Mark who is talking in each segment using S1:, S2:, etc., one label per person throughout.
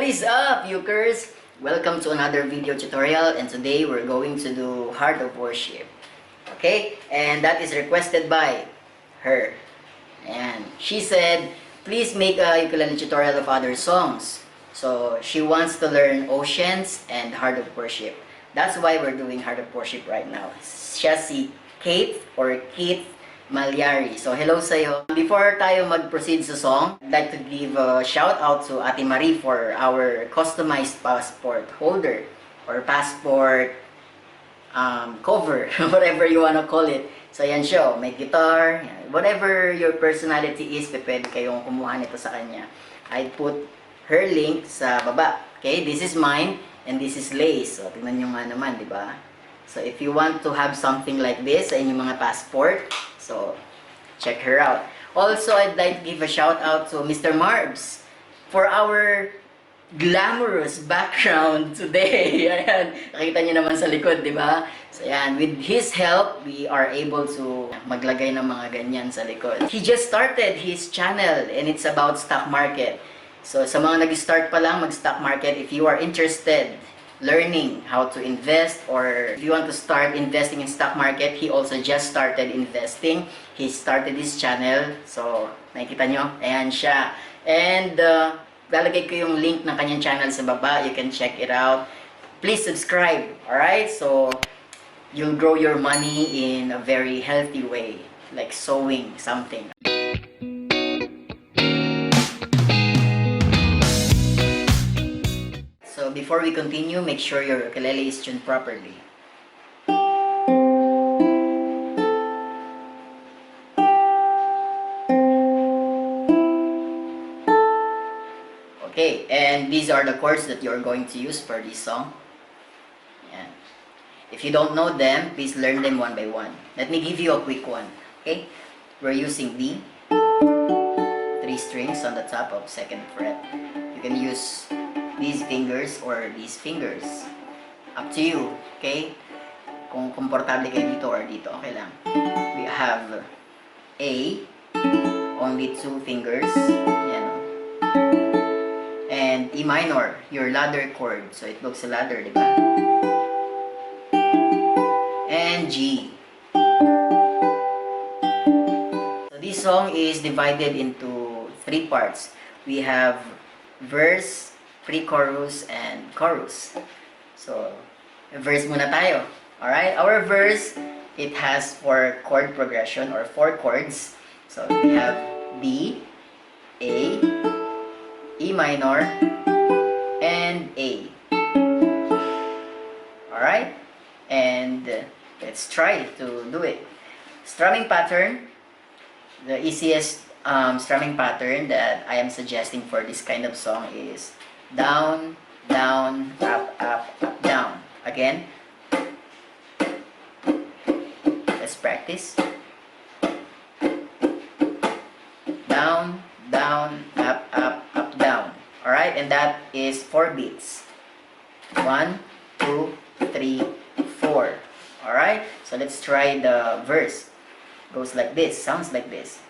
S1: is up, Ukers? Welcome to another video tutorial, and today we're going to do Heart of Worship. Okay? And that is requested by her. And she said, please make a ukulele tutorial of other songs. So she wants to learn Oceans and Heart of Worship. That's why we're doing Heart of Worship right now. Siya si Kate or Keith Malyari. So, hello sa'yo. Before tayo mag-proceed sa song, I'd like to give a shout out to Ate Marie for our customized passport holder or passport cover, whatever you wanna call it. So, yan siya. May guitar, whatever your personality is, pwede kayong kumuha nito sa kanya. I put her link sa baba. Okay, this is mine and this is Lay's. So, tingnan nyo nga naman, di ba? So, if you want to have something like this sa inyong mga passport, so, check her out. Also, I'd like to give a shout out to Mr. Marbs for our glamorous background today. Ayan, nakita niyo naman sa likod, di ba? So, ayan, with his help, we are able to maglagay ng mga ganyan sa likod. He just started his channel and it's about stock market. So, sa mga nag-start pa lang mag-stock market, if you are interested learning how to invest, or if you want to start investing in stock market, he also just started investing. He started his channel. So, nakikita nyo? Ayan siya. And, lalagay ko yung link ng kanyang channel sa baba. You can check it out. Please subscribe. Alright? So, you'll grow your money in a very healthy way. Like sowing something. So before we continue, make sure your ukulele is tuned properly. Okay, and these are the chords that you're going to use for this song. Yan. If you don't know them, please learn them one by one. Let me give you a quick one. Okay, we're using D, 3 strings on the top of 2nd fret. You can use these fingers or these fingers. Up to you, okay? Kung komportable kayo dito or dito, okay lang. We have A, only 2 fingers. Yan. And E minor, your ladder chord. So it looks a ladder, di ba? And G. So this song is divided into 3 parts. We have verse, pre-chorus, and chorus. So, verse muna tayo. Alright? Our verse, it has 4 chord progression or 4 chords. So, we have D, A, E minor, and A. Alright? And let's try to do it. Strumming pattern, the easiest strumming pattern that I am suggesting for this kind of song is down, down, up, up, up, down. Again. Let's practice. Down, down, up, up, up, down. Alright, and that is 4 beats. 1, 2, 3, 4. Alright, so let's try the verse. Goes like this, sounds like this.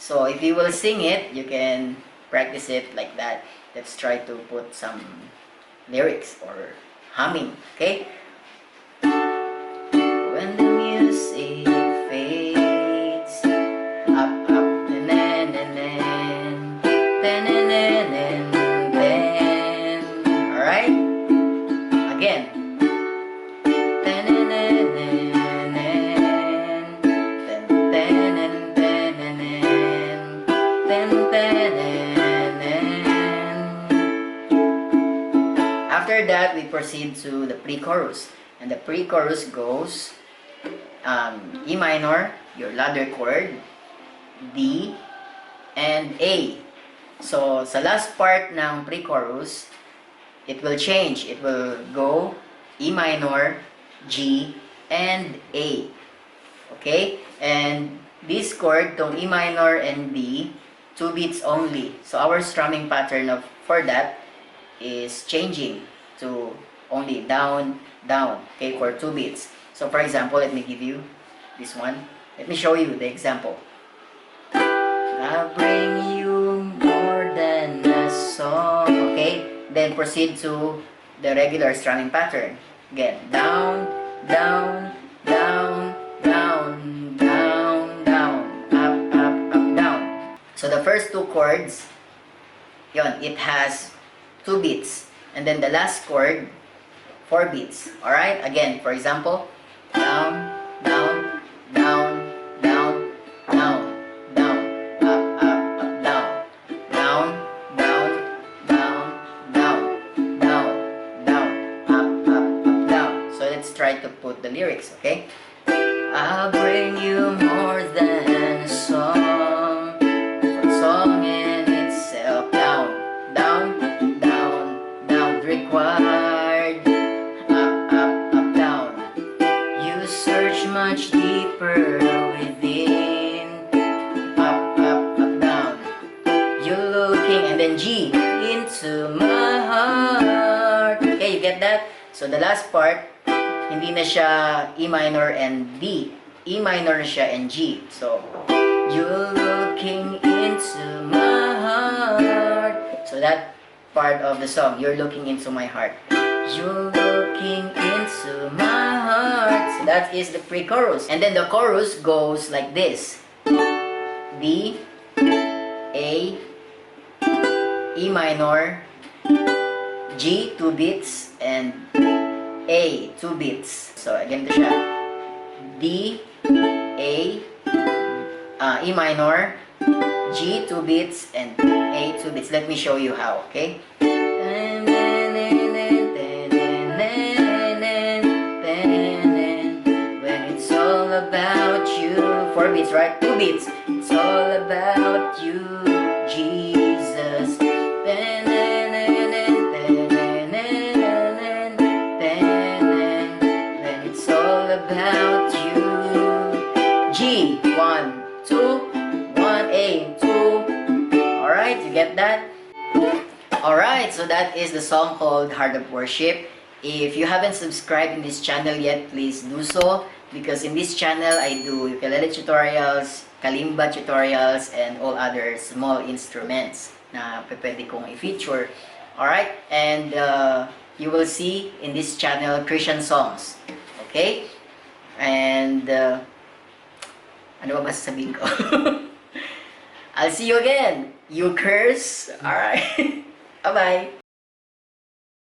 S1: So if you will sing it, you can practice it like that. Let's try to put some lyrics or humming, okay? When the music fades, up, up, then, alright? Again. After that, we proceed to the pre-chorus. And the pre-chorus goes E minor, your ladder chord, D, and A. So, sa last part ng pre-chorus, it will change. It will go E minor, G, and A. Okay? And this chord, tong E minor and D, 2 beats only. So our strumming pattern for that is changing to only down, down, okay, for 2 beats. So for example, let me give you this one. Let me show you the example. I'll bring you more than a song. Okay, then proceed to the regular strumming pattern. Again, down, down, down, down, down, down, up, up, up, down. So the first 2 chords, yon, it has 2 beats. And then the last chord, 4 beats. Alright, again, for example, down, down, down, down, down, down, up, up, up, down, down, down, down, down, down, down, up, up, up, down. So let's try to put the lyrics, okay? I'll bring you more than a song, for song in itself, down, down, down, down, required, up, up, up, down. You search much deeper within, up, up, up, down. You're looking, and then G, into my heart. Okay, you get that? So the last part, hindi na siya E minor and D. E minor na siya and G. So, you're looking into my heart. So that part of the song, you're looking into my heart. You're looking into my heart. So that is the pre-chorus. And then the chorus goes like this. D, A, E minor, G, 2 beats, and A, 2 beats. So again ito siya. D, A, E minor, G, 2 beats, and A, 2 beats. Let me show you how, okay? When it's all about you. 4 beats, right? 2 beats. It's all about you, Jesus. About you. G, 1, 2, 1, A, 2. Alright, you get that? Alright, so that is the song called Heart of Worship. If you haven't subscribed in this channel yet, please do so. Because in this channel, I do ukulele tutorials, kalimba tutorials, and all other small instruments na pwede kong i-feature. Alright, and you will see in this channel Christian songs. Okay? And, ano ba masasabihin ko? I'll see you again. You curse. Alright. Bye-bye.